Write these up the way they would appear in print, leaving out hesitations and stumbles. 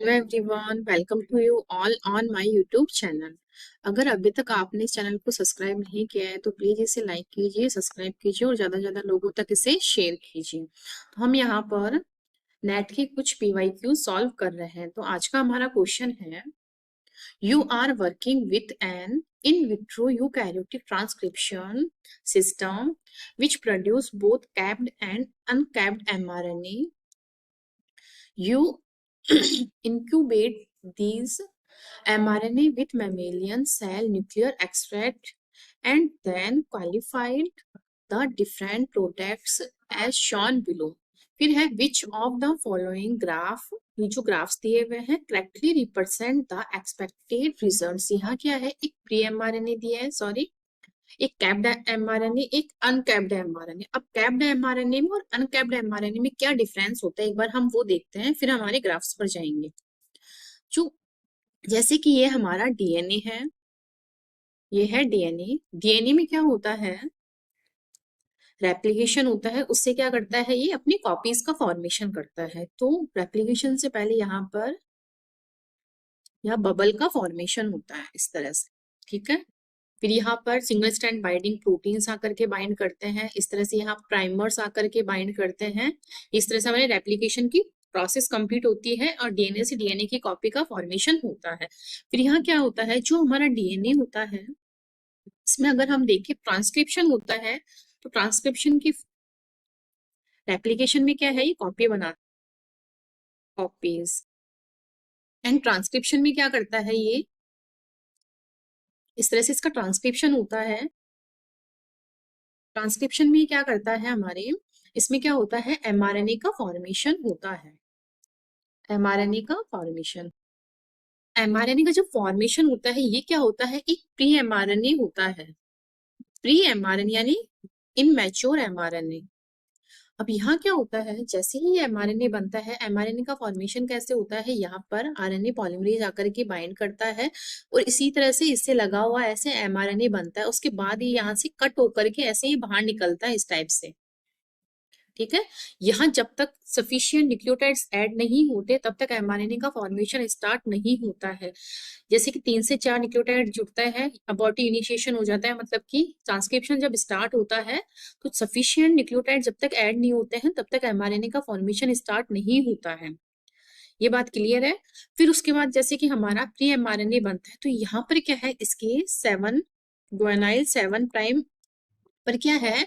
Hello everyone, welcome to you all on my YouTube channel. अगर अभी तक आपने इस चैनल को सब्सक्राइब नहीं किया है तो प्लीज इसे लाइक कीजिए, सब्सक्राइब कीजिए और ज्यादा से ज्यादा लोगों तक इसे शेयर कीजिए। तो हम यहाँ पर नेट के कुछ पीवाईक्यू सॉल्व कर रहे हैं। तो आज का हमारा क्वेश्चन है, you are working with an in vitro eukaryotic transcription system which produce both capped and uncapped mRNA. You incubate these mRNA with mammalian cell nuclear extract and then qualified the different products as shown below. फिर है which of the following graph, ये जो graphs दिए हुए हैं correctly represent the expected results. यहाँ क्या है, एक प्री एमआरएनए दिया है, सॉरी एक कैप्ड एमआरएनए, एक अनकैप्ड एमआरएनए। अब कैप्ड एमआरएनए में और अनकैप्ड एमआरएनए में क्या डिफरेंस होता है एक बार हम वो देखते हैं, फिर हमारे ग्राफ्स पर जाएंगे। जो जैसे कि ये हमारा डीएनए है, ये है डीएनए। डीएनए में क्या होता है, रेप्लिकेशन होता है। उससे क्या करता है, ये अपनी कॉपीज का फॉर्मेशन करता है। तो रेप्लिकेशन से पहले यहाँ पर यहाँ बबल का फॉर्मेशन होता है इस तरह से, ठीक है। फिर यहाँ पर सिंगल स्ट्रैंड बाइंडिंग प्रोटीन्स आकर के बाइंड करते हैं, इस तरह से यहाँ प्राइमर्स आकर के बाइंड करते हैं। इस तरह से हमारे रेप्लिकेशन की प्रोसेस कंप्लीट होती है और डीएनए से डीएनए की कॉपी का फॉर्मेशन होता है। फिर यहाँ क्या होता है, जो हमारा डीएनए होता है इसमें अगर हम देखें ट्रांसक्रिप्शन होता है, तो ट्रांसक्रिप्शन की रेप्लिकेशन में क्या है, ये कॉपी बनाता है, कॉपीज। एंड ट्रांसक्रिप्शन में क्या करता है, ये इस तरह से इसका ट्रांसक्रिप्शन होता है। ट्रांसक्रिप्शन में क्या करता है हमारे, इसमें क्या होता है, एमआरएनए का फॉर्मेशन होता है। एमआरएनए का फॉर्मेशन, एमआरएनए का जो फॉर्मेशन होता है ये क्या होता है, एक प्री एमआरएनए होता है। प्री एमआरएनए यानी इनमैच्योर एमआरएनए। अब यहाँ क्या होता है, जैसे ही ये एमआरएनए बनता है, एमआरएनए का फॉर्मेशन कैसे होता है, यहाँ पर आरएनए पॉलीमरेज आकर के बाइंड करता है और इसी तरह से इससे लगा हुआ ऐसे एमआरएनए बनता है। उसके बाद ये यहाँ से कट होकर के ऐसे ही बाहर निकलता है इस टाइप से, ठीक है। यहाँ जब तक सफिशिएंट न्यूक्लियोटाइड्स ऐड नहीं होते तब तक एमआरएनए का फॉर्मेशन स्टार्ट नहीं होता है। जैसे कि 3 से 4 न्यूक्लियोटाइड जुड़ता है, अबॉर्टिव इनिशिएशन हो जाता है, मतलब कि ट्रांसक्रिप्शन जब स्टार्ट होता है तो सफिशिएंट न्यूक्लियोटाइड जब तक ऐड नहीं होते हैं तब तक एमआरएनए का फॉर्मेशन स्टार्ट नहीं होता है। ये बात क्लियर है। फिर उसके बाद जैसे कि हमारा प्री एमआरएनए बनता है, तो यहाँ पर क्या है, इसके 7 ग्वानाइल 7 प्राइम पर क्या है,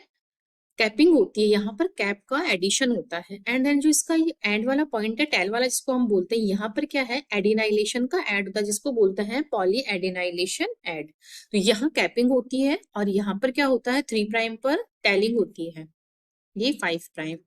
कैपिंग होती है। यहाँ पर कैप का एडिशन होता है। एंड देन जो इसका ये एंड वाला पॉइंट है, टेल वाला जिसको हम बोलते हैं, यहाँ पर क्या है, एडिनाइलेशन का ऐड होता है जिसको बोलते हैं पॉली एडिनाइलेशन ऐड। तो यहाँ कैपिंग होती है और यहाँ पर क्या होता है, 3 प्राइम पर टेलिंग होती है, ये 5 प्राइम।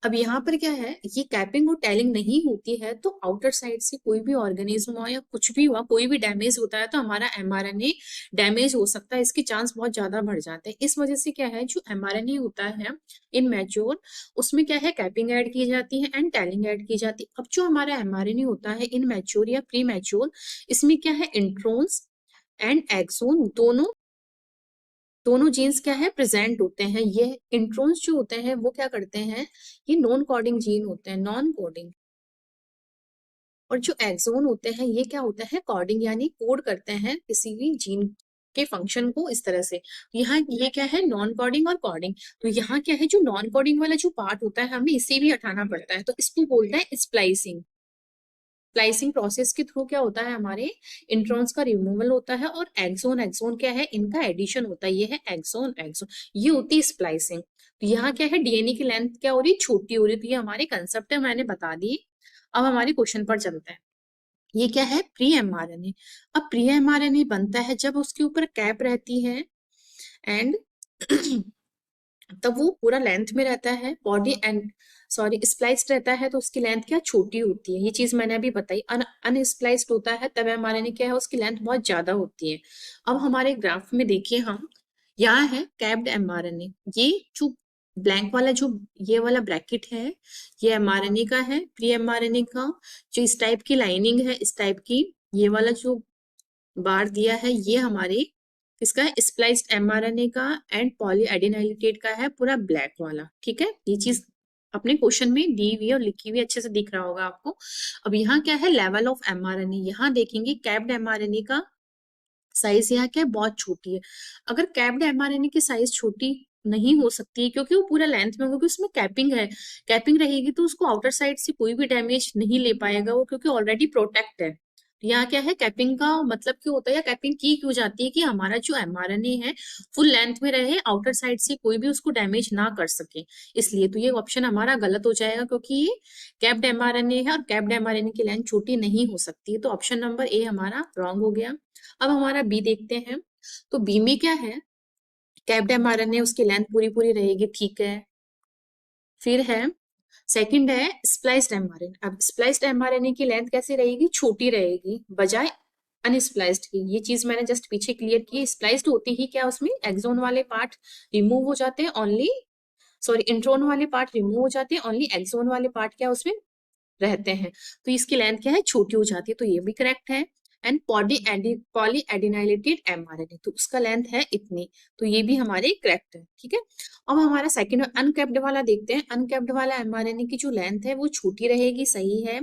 अब यहाँ पर क्या है, ये कैपिंग और टेलिंग नहीं होती है तो आउटर साइड से कोई भी ऑर्गेनिज्म हुआ या कुछ भी हुआ, कोई भी डैमेज होता है तो हमारा एमआरएनए डैमेज हो सकता है, इसके चांस बहुत ज्यादा बढ़ जाते हैं। इस वजह से क्या है, जो एमआरएनए होता है इन मैच्योर, उसमें क्या है, कैपिंग ऐड की जाती है एंड टेलिंग ऐड की जाती है। अब जो हमारा एमआरएनए होता है इन मैच्योर या प्री मैच्योर, इसमें क्या है, इंट्रोन्स एंड एक्सोन दोनों दोनों जीन्स क्या है, प्रेजेंट होते हैं। ये इंट्रोन्स जो होते हैं वो क्या करते हैं, ये नॉन कोडिंग जीन होते हैं, नॉन कोडिंग। और जो एक्सोन होते हैं ये क्या होते हैं, कोडिंग यानी कोड करते हैं किसी भी जीन के फंक्शन को इस तरह से। यहाँ ये क्या है, नॉन कोडिंग और कोडिंग। तो यहाँ क्या है, जो नॉन कोडिंग वाला जो पार्ट होता है हमें इसे भी हटाना पड़ता है, तो इसको बोलते हैं स्प्लाइसिंग। स्प्लाइसिंग प्रोसेस के थ्रू क्या होता है, हमारे इंट्रॉन्स का रिमूवल होता है और एक्सोन एक्सोन क्या है, इनका एडिशन होता है। ये है एक्सोन एक्सोन, ये होती है स्प्लाइसिंग। तो यहाँ क्या है, डीएनए की लेंथ क्या हो रही है, छोटी हो रही है। तो ये हमारे कंसेप्ट है, मैंने बता दी। अब हमारे क्वेश्चन पर चलते हैं। ये क्या है, प्री एमआरएनए। अब प्री एमआरएनए बनता है जब उसके ऊपर कैप रहती है एंड तब वो पूरा लेंथ में रहता है, बॉडी एंड सॉरी स्प्लाइस्ड रहता है तो उसकी लेंथ क्या छोटी होती है। ये चीज मैंने अभी बताई। अनस्प्लाइस्ड होता है तब एमआरएनए क्या है, उसकी लेंथ बहुत ज्यादा होती है। अब हमारे ग्राफ में देखिए, हम यहाँ है कैप्ड एमआरएनए, ये जो ब्लैंक वाला जो ये वाला ब्रैकेट है ये एमआरएनए का है, प्री एमआरएनए का। जो इस टाइप की लाइनिंग है, इस टाइप की, ये वाला जो बार दिया है ये हमारे इसका है, स्प्लाइस्ड एमआरएनए का एंड पॉली एडिनाइलेटेड का है, पूरा ब्लैक वाला, ठीक है। ये चीज अपने क्वेश्चन में दी हुई और लिखी हुई अच्छे से दिख रहा होगा आपको। अब यहाँ क्या है, लेवल ऑफ एमआरएनए। यहाँ देखेंगे कैप्ड एमआरएनए का साइज यहाँ क्या है, बहुत छोटी है। अगर कैप्ड एमआरएनए की साइज छोटी नहीं हो सकती है क्योंकि वो पूरा लेंथ में होगा, क्योंकि उसमें कैपिंग है। कैपिंग रहेगी तो उसको आउटर साइड से कोई भी डैमेज नहीं ले पाएगा वो, क्योंकि ऑलरेडी प्रोटेक्ट है। यहाँ क्या है, कैपिंग का मतलब क्यों होता है या कैपिंग की क्यों जाती है कि हमारा जो एमआरएनए है फुल लेंथ में रहे, आउटर साइड से कोई भी उसको डैमेज ना कर सके, इसलिए। तो ये ऑप्शन हमारा गलत हो जाएगा क्योंकि ये कैप्ड एमआरएनए है और कैप्ड एमआरएनए की लेंथ छोटी नहीं हो सकती। तो ऑप्शन नंबर ए हमारा रॉन्ग हो गया। अब हमारा बी देखते हैं। तो बी में क्या है, कैप्ड एमआरएनए उसकी लेंथ पूरी पूरी रहेगी, ठीक है। फिर है सेकंड है स्प्लाइस्ड एमआरएनए। अब स्प्लाइस्ड एमआरएनए की लेंथ कैसे रहेगी, छोटी रहेगी बजाय अनस्प्लाइस्ड की। ये चीज मैंने जस्ट पीछे क्लियर की। स्प्लाइस्ड होती ही क्या, उसमें एक्सोन वाले पार्ट रिमूव हो जाते हैं, ओनली सॉरी इंट्रोन वाले पार्ट रिमूव हो जाते हैं, ओनली एक्सोन वाले पार्ट क्या उसमें रहते हैं। तो इसकी लेंथ क्या है, छोटी हो जाती है, तो ये भी करेक्ट है। एंड पॉली एडिनाइलेटेड एमआरएनए, तो उसका लेंथ है इतनी, तो ये भी हमारे करेक्ट है, ठीक है। अब हमारा सेकंड अनकैप्ड वाला देखते हैं। अनकैप्ड वाला एमआरएनए की जो लेंथ है वो छोटी रहेगी, सही है।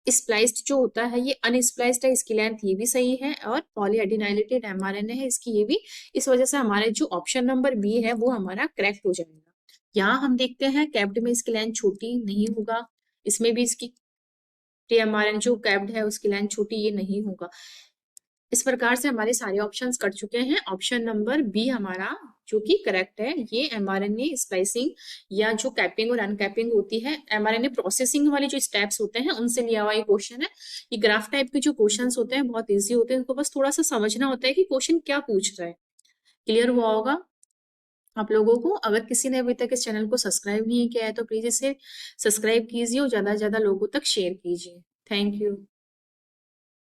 स्प्लाइस्ड जो होता है ये अनस्प्लाइस्ड है, इसकी लेंथ ये भी सही है। और पॉली एडिनाइलेटेड एमआरएनए है, इसकी ये भी। इस वजह से हमारे जो ऑप्शन नंबर बी है वो हमारा करेक्ट हो जाएगा। यहाँ हम देखते हैं कैप्ड में इसकी लेंथ छोटी नहीं होगा, इसमें भी इसकी टीएमआरएन जो कैप्ड है उसकी लेंथ छोटी ये नहीं होगा। इस प्रकार से हमारे सारे ऑप्शंस कट चुके हैं। ऑप्शन नंबर बी हमारा जो कि करेक्ट है। ये एमआरएनए स्प्लाइसिंग या जो कैपिंग और अनकैपिंग होती है, एमआरएनए प्रोसेसिंग वाले जो स्टेप्स होते हैं उनसे लिया हुआ ये क्वेश्चन है। ये ग्राफ टाइप के जो क्वेश्चंस होते हैं बहुत इजी होते हैं, उनको बस थोड़ा सा समझना होता है कि क्वेश्चन क्या पूछ रहा है। क्लियर हुआ होगा आप लोगों को। अगर किसी ने अभी तक इस चैनल को सब्सक्राइब नहीं किया है तो प्लीज इसे सब्सक्राइब कीजिए और ज्यादा से ज्यादा लोगों तक शेयर कीजिए। Thank you.